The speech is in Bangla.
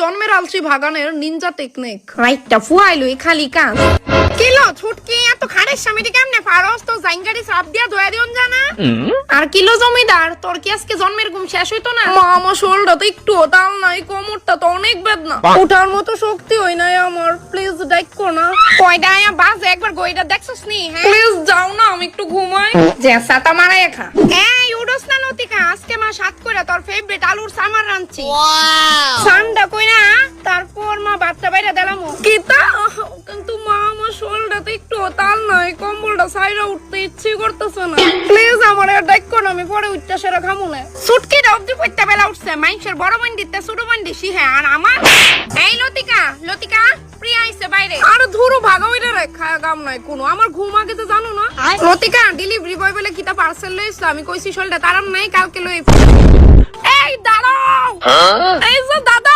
জন্মের আলসি ভাগানের নিনজা টেকনিক রাইটটা ফুয়াইলুই খালি কাজ কিলো ছুটকি এত খাড়ের স্বামীটি কেমনে পারস তো জাইঙ্গারি সাপ দিয়া ধোয়া দিওন জানা আর কিলো জমিদার তোর কি আজকে জন্মের ঘুম শেষ হইতো না মা আমার শোলটা তো একটু তাল নাই কোমরটা তো অনেক বেদনা ওঠার মতো শক্তি হই নাই আমার প্লিজ ডাইকো না কয়টা আয়া বাজে একবার গইটা দেখছস নি হ্যাঁ প্লিজ যাও না আমি একটু ঘুমাই যে সাতা মারাই খা এই উডস না নতিকা আজকে মা সাত কইরা তোর ফেভারিট আলুর সামার রাঁধছি সান্ডা কইরা তারপর মা বাচ্চা বাইরে দিলামু কিতা কিন্তু মা আমার শোলটা তো একটু তাল নাই কম্বলটা সাইরা উঠতে ইচ্ছে করতেছে না প্লিজ আমার ডাইকো না আমি পরে উঠতে সেরা খামু না সুটকি অবধি পড়তে বেলা উঠছে মাইনসের বড় বোন দিতে ছোট বোন দিছি হ্যাঁ আর আমার এই লতিকা প্রিয়া আইছে বাইরে আর ধুরু ভাগাইরা রে খায়া কাম নাই কোনো আমার ঘুম আগে তো জানো না লতিকা ডেলিভারি বয় বলে কিতা পার্সেল লইছ আমি কইছি শোলটা তারাম নাই কালকে লই এই দাঁড়াও এই যে দাদা